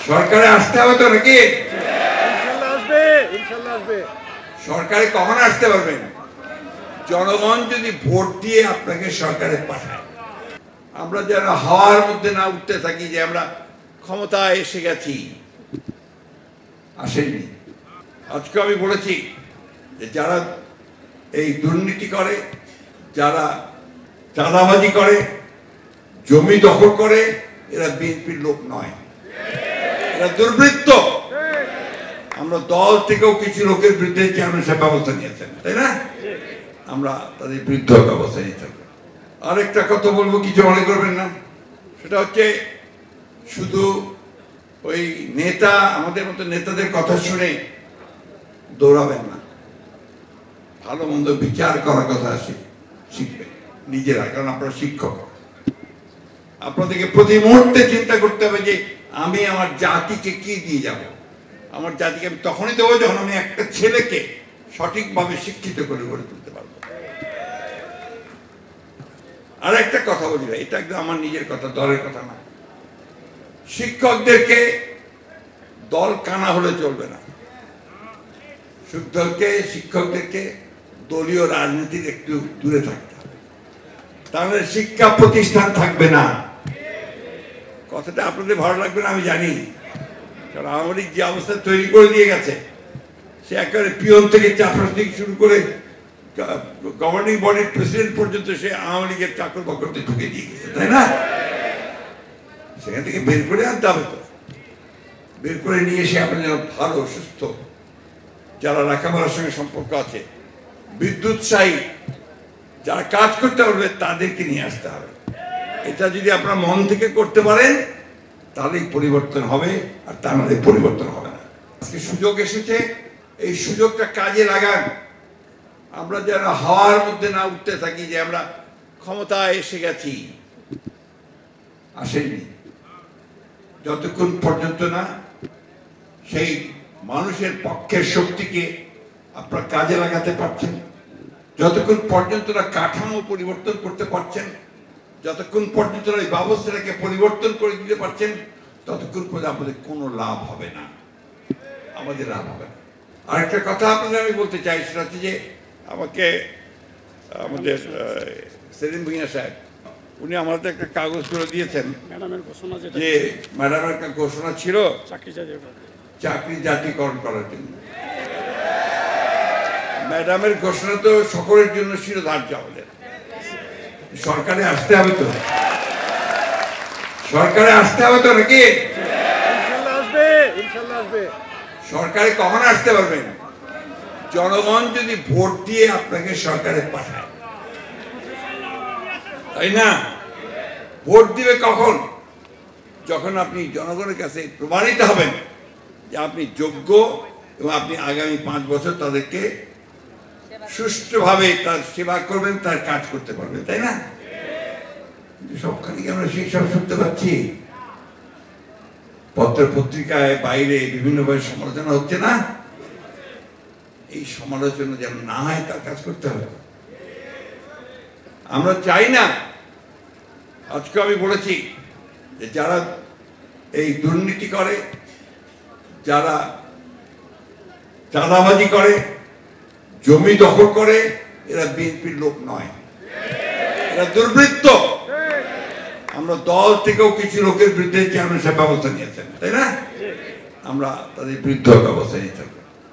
সরকারে আসতে হবে তো নাকি? ইনশাআল্লাহ আসবে, ইনশাআল্লাহ আসবে। সরকারে কখন আসতে পারবেন? জনগণ যদি ভোট দিয়ে আপনাকে সরকারে পাঠায়। আমরা যেন হাওয়ার মধ্যে না উঠতে থাকি যে আমরা ক্ষমতায় এসে গেছি, আসেনি। আজকে আমি বলেছি যে যারা এই দুর্নীতি করে, যারা চাঁদাবাজি করে, জমি দখল করে, এরা বিএনপির লোক নয়, এরা দুর্বৃত্ত। আমরা দল থেকেও কিছু লোকের বিরুদ্ধে চেয়ারম্যান সাহেব ব্যবস্থা নিয়েছেন, তাই না? আমরা তাদের বিরুদ্ধে ব্যবস্থা নিয়ে থাকবো। আরেকটা কথা বলবো, কিছু মনে করবেন না, সেটা হচ্ছে শুধু ওই নেতা, আমাদের মতো নেতাদের কথা শুনে দৌড়াবেন না। ভালো মন্দ বিচার করার কথা শিখবেন নিজেরা, কারণ আপনারা শিক্ষক। আপনাদেরকে প্রতি মুহূর্তে চিন্তা করতে হবে যে আমি আমার জাতিকে কি দিয়ে যাব। আমার জাতিকে আমি তখনই দেবো যখন আমি একটা ছেলেকে সঠিকভাবে শিক্ষিত করে গড়ে তুলতে পারবো। আর একটা কথা বলি ভাই, এটা একদম আমার নিজের কথা, দলের কথা না। শিক্ষকদেরকে দল কানা হলে চলবে না। শিক্ষকদেরকে দলীয় রাজনীতির একটু দূরে থাকতে হবে, তাহলে শিক্ষা প্রতিষ্ঠান থাকবে না। কথাটা আপনাদের ভালো লাগবে না আমি জানি, কারণ আওয়ামী লীগ যে অবস্থা তৈরি করে দিয়ে গেছে, সে একেবারে পিয়ন থেকে চাপরাস থেকে শুরু করে গভর্নিং বডির প্রেসিডেন্ট পর্যন্ত সে আওয়ামী লীগের চাকর বাকরতে ঢুকে দিয়ে গেছে, তাই না? সেখান থেকে বের করে আনতে হবে তো। বের করে নিয়ে এসে আপনার যেন ভালো সুস্থ, যারা লেখাপড়ার সঙ্গে সম্পর্ক আছে, বিদ্যুৎসাহী, যারা কাজ করতে পারবে, তাদেরকে নিয়ে আসতে হবে। এটা যদি আপনারা মন থেকে করতে পারেন তাহলেই পরিবর্তন হবে, আর তা নাহলে পরিবর্তন হবে না। আজকে সুযোগ এসেছে, এই সুযোগটা কাজে লাগান। আমরা যেন হাওয়ার মধ্যে না উঠতে থাকি যে আমরা ক্ষমতায় এসে গেছি, আসেনি। যতক্ষণ পর্যন্ত না সেই মানুষের পক্ষের শক্তিকে আপনারা কাজে লাগাতে পারছেন, যতক্ষণ পর্যন্ত না কাঠামো পরিবর্তন করতে পারছেন, যতক্ষণ পর্যন্ত এই ব্যবস্থাটাকে পরিবর্তন করে দিতে পারছেন, ততক্ষণ পর্যন্ত আমাদের কোনো লাভ হবে না, আমাদের লাভ হবে না। আরেকটা কথা আপনাদের আমি বলতে চাই, সেটা হচ্ছে যে আমাকে আমাদের সেলিম ভুঁইয়া সাহেব, উনি আমাদের একটা কাগজ করে দিয়েছেন যে ম্যাডামের একটা ঘোষণা ছিল চাকরি জাতীয়করণ করার জন্য। ম্যাডামের ঘোষণা তো সকলের জন্য শিরোধার্য। আমাদের সরকারে আসতে হবে তো, সরকারে আসতে হবে তো নাকি? ইনশাআল্লাহ আসবে, ইনশাআল্লাহ আসবে। সরকারে কখন আসতে পারবেন? জনগণ যদি ভোট দিয়ে আপনাকে সরকারে পাঠায়, তাই না? ভোট দিবে কখন? যখন আপনি জনগণের কাছে প্রমাণিত হবেন যে আপনি যোগ্য এবং আপনি আগামী 5 বছর তাদেরকে সুষ্ঠুভাবে তার সেবা করবেন, তার কাজ করতে পারবেন, তাই না? সবখানে কি আমরা সেই সব শুনতে পাচ্ছি? পত্র পত্রিকায় বাইরে বিভিন্নভাবে সমালোচনা হচ্ছে না? এই সমালোচনা যেন না হয় তার কাজ করতে হবে। আমরা চাই না। আজকে আমি বলেছি যে যারা এই দুর্নীতি করে, যারা চাঁদাবাজি করে, জমি দখল করে, এরা বিএনপির লোক নয়, এরা দুর্বৃত্ত। আমরা দল থেকেও কিছু লোকের বিরুদ্ধে চেয়ারম্যান সাহেব ব্যবস্থা নিয়েছেন, তাই না? আমরা তাদের বিরুদ্ধে ব্যবস্থা নিয়ে থাকবো।